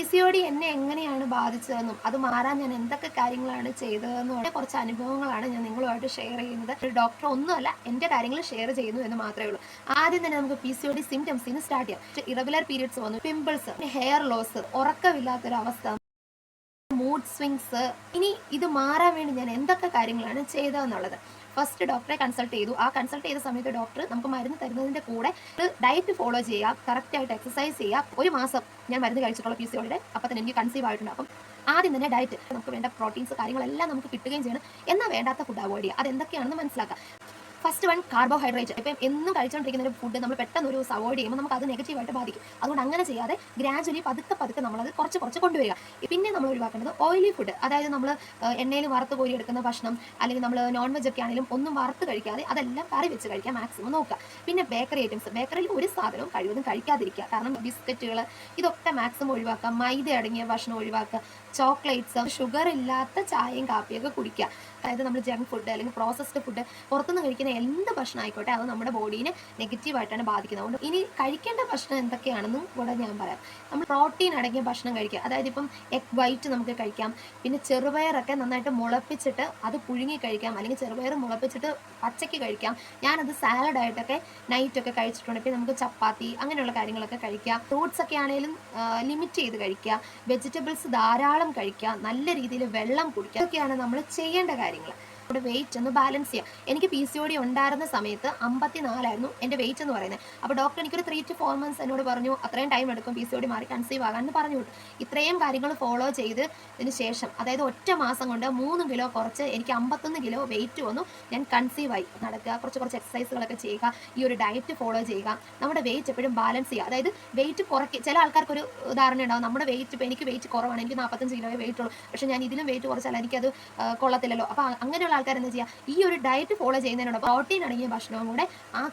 PCOD എന്നെ എങ്ങനെയാണ് ബാധിച്ചതെന്നും അത് മാറാൻ ഞാൻ എന്തൊക്കെ കാര്യങ്ങളാണ് ചെയ്തതെന്നും കുറച്ച് അനുഭവങ്ങളാണ് ഞാൻ നിങ്ങളുമായിട്ട് ഷെയർ ചെയ്യുന്നത്. ഒരു ഡോക്ടർ ഒന്നുമല്ല, എൻ്റെ കാര്യങ്ങൾ ഷെയർ ചെയ്യുന്നു എന്ന് മാത്രമേ ഉള്ളൂ. ആദ്യം തന്നെ നമുക്ക് PCOD സിംറ്റംസിന് സ്റ്റാർട്ട് ചെയ്യാം. ഇറഗുലർ പീരിയഡ്സ് വന്നു, പിമ്പിൾസ്, ഹെയർ ലോസ്, ഉറക്കമില്ലാത്തൊരവസ്ഥ, മൂഡ് സ്വിങ്സ്. ഇനി ഇത് മാറാൻ വേണ്ടി ഞാൻ എന്തൊക്കെ കാര്യങ്ങളാണ് ചെയ്തതെന്നുള്ളത്. ഫസ്റ്റ് ഡോക്ടറെ കൺസൾട്ട് ചെയ്തു. ആ കൺസൾട്ട് ചെയ്ത സമയത്ത് ഡോക്ടർ നമുക്ക് മരുന്ന് തരുന്നതിൻ്റെ കൂടെ ഡയറ്റ് ഫോളോ ചെയ്യുക, കറക്റ്റായിട്ട് എക്സസൈസ് ചെയ്യുക. ഒരു മാസം ഞാൻ മരുന്ന് കഴിച്ചിട്ടുള്ള PCOD അപ്പം തന്നെ എനിക്ക് കൺസീവ് ആയിട്ടുണ്ട്. അപ്പം ആദ്യം തന്നെ ഡയറ്റ്, നമുക്ക് വേണ്ട പ്രോട്ടീൻസ് കാര്യങ്ങളെല്ലാം നമുക്ക് കിട്ടുകയും ചെയ്യണം. എന്നാൽ വേണ്ടാത്ത ഫുഡ് അവോയ്ഡ് ചെയ്യുക. അതെന്തൊക്കെയാണെന്ന് മനസ്സിലാക്കുക. First one, carbohydrate. ഇപ്പം എന്നും കഴിച്ചുകൊണ്ടിരിക്കുന്ന ഒരു ഫുഡ് നമ്മൾ പെട്ടെന്ന് ഒരു ദിവസം അവോയ്ഡ് ചെയ്യുമ്പോൾ നമുക്ക് അത് നെഗറ്റീവായിട്ട് ബാധിക്കും. അതുകൊണ്ട് അങ്ങനെ ചെയ്യാതെ ഗ്രാജുവലി പതുക്കെ നമ്മളത് കുറച്ച് കൊണ്ടുവരിക. പിന്നെ നമ്മൾ ഒഴിവാക്കേണ്ടത് ഓയിലി ഫുഡ്. അതായത് നമ്മൾ എണ്ണയിൽ വറുത്ത് കോരി എടുക്കുന്ന ഭക്ഷണം, അല്ലെങ്കിൽ നമ്മൾ നോൺ വെജ് ഒക്കെ ആണെങ്കിലും ഒന്നും വറുത്ത് കഴിക്കാതെ അതെല്ലാം കറി വെച്ച് കഴിക്കാൻ മാക്സിമം നോക്കുക. പിന്നെ ബേക്കറി ഐറ്റംസ്, ബേക്കറിയിൽ ഒരു സാധനവും കഴിവതും കഴിക്കാതിരിക്കുക. കാരണം ബിസ്ക്കറ്റുകൾ ഇതൊക്കെ മാക്സിമം ഒഴിവാക്കുക. മൈദ അടങ്ങിയ ഭക്ഷണം ഒഴിവാക്കുക. ചോക്ലേറ്റ്സ്, ഷുഗർ ഇല്ലാത്ത ചായയും കാപ്പിയൊക്കെ കുടിക്കുക. അതായത് നമ്മൾ ജങ്ക് ഫുഡ് അല്ലെങ്കിൽ പ്രോസസ്ഡ് ഫുഡ്, പുറത്തുനിന്ന് കഴിക്കുന്ന എന്ത് ഭക്ഷണം ആയിക്കോട്ടെ അത് നമ്മുടെ ബോഡീനെ നെഗറ്റീവായിട്ടാണ് ബാധിക്കുന്നത്. അതുകൊണ്ട് ഇനി കഴിക്കേണ്ട ഭക്ഷണം എന്തൊക്കെയാണെന്നും കൂടെ ഞാൻ പറയാം. നമ്മൾ പ്രോട്ടീൻ അടങ്ങിയ ഭക്ഷണം കഴിക്കുക. അതായത് ഇപ്പം എഗ് വൈറ്റ് നമുക്ക് കഴിക്കാം. പിന്നെ ചെറുപയറൊക്കെ നന്നായിട്ട് മുളപ്പിച്ചിട്ട് അത് പുഴുങ്ങി കഴിക്കാം, അല്ലെങ്കിൽ ചെറുപയർ മുളപ്പിച്ചിട്ട് പച്ചയ്ക്ക് കഴിക്കാം. ഞാനത് സാലഡായിട്ടൊക്കെ നൈറ്റൊക്കെ കഴിച്ചിട്ടുണ്ട്. പിന്നെ നമുക്ക് ചപ്പാത്തി അങ്ങനെയുള്ള കാര്യങ്ങളൊക്കെ കഴിക്കാം. ഫ്രൂട്ട്സ് ഒക്കെ ആണെങ്കിലും ലിമിറ്റ് ചെയ്ത് കഴിക്കുക. വെജിറ്റബിൾസ് ധാരാളം കഴിക്കുക. നല്ല രീതിയിൽ വെള്ളം കുടിക്കുക. ഇതൊക്കെയാണ് നമ്മൾ ചെയ്യേണ്ട കാര്യങ്ങൾ. നമ്മുടെ വെയിറ്റ് ഒന്ന് ബാലൻസ് ചെയ്യാം. എനിക്ക് PCOD ഉണ്ടായിരുന്ന സമയത്ത് 54 എൻ്റെ വെയിറ്റ് എന്ന് പറയുന്നത്. അപ്പോൾ ഡോക്ടർ എനിക്കൊരു 3 to 4 months എന്നോട് പറഞ്ഞു അത്രയും ടൈം എടുക്കും PCOD മാറി കൺസീവ് ആകാമെന്ന് പറഞ്ഞു വിട്ടു. ഇത്രയും കാര്യങ്ങൾ ഫോളോ ചെയ്തതിന് ശേഷം, അതായത് ഒറ്റ മാസം കൊണ്ട് 3 കിലോ കുറച്ച് എനിക്ക് 51 കിലോ വെയിറ്റ് വന്നു. ഞാൻ കൺസീവായി. നടക്കുക, കുറച്ച് എക്സസൈസുകളൊക്കെ ചെയ്യുക, ഈ ഒരു ഡയറ്റ് ഫോളോ ചെയ്യുക, നമ്മുടെ വെയിറ്റ് എപ്പോഴും ബാലൻസ് ചെയ്യുക. അതായത് വെയിറ്റ് കുറയ്ക്കുക. ചില ആൾക്കാർക്കൊരു ധാരണ ഉണ്ടാവും, നമ്മുടെ വെയിറ്റ് ഇപ്പോൾ എനിക്ക് വെയിറ്റ് കുറവാണ്, എനിക്ക് 45 കിലോയെ വെയിറ്റ് ഉള്ളൂ, പക്ഷേ ഞാൻ ഇതിലും വെയിറ്റ് കുറച്ചാൽ എനിക്കത് കൊള്ളത്തില്ലല്ലോ. അപ്പോൾ അങ്ങനെയുള്ള ആൾക്കാർ എന്താ ചെയ്യുക, ഈ ഒരു ഡയറ്റ് ഫോളോ ചെയ്യുന്നതിനോട് പ്രോട്ടീൻ അടങ്ങിയ ഭക്ഷണവും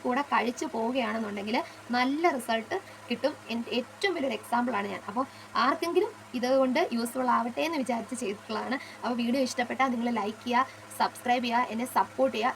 കൂടെ കഴിച്ചു പോവുകയാണെന്നുണ്ടെങ്കിൽ നല്ല റിസൾട്ട് കിട്ടും. ഏറ്റവും വലിയൊരു എക്സാമ്പിളാണ് ഞാൻ. അപ്പോൾ ആർക്കെങ്കിലും ഇതുകൊണ്ട് യൂസ്ഫുൾ ആവട്ടെ എന്ന് വിചാരിച്ച് ചെയ്തിട്ടുള്ളതാണ്. അപ്പോൾ വീഡിയോ ഇഷ്ടപ്പെട്ടാൽ നിങ്ങൾ ലൈക്ക് ചെയ്യുക, സബ്സ്ക്രൈബ് ചെയ്യുക, എന്നെ സപ്പോർട്ട് ചെയ്യുക.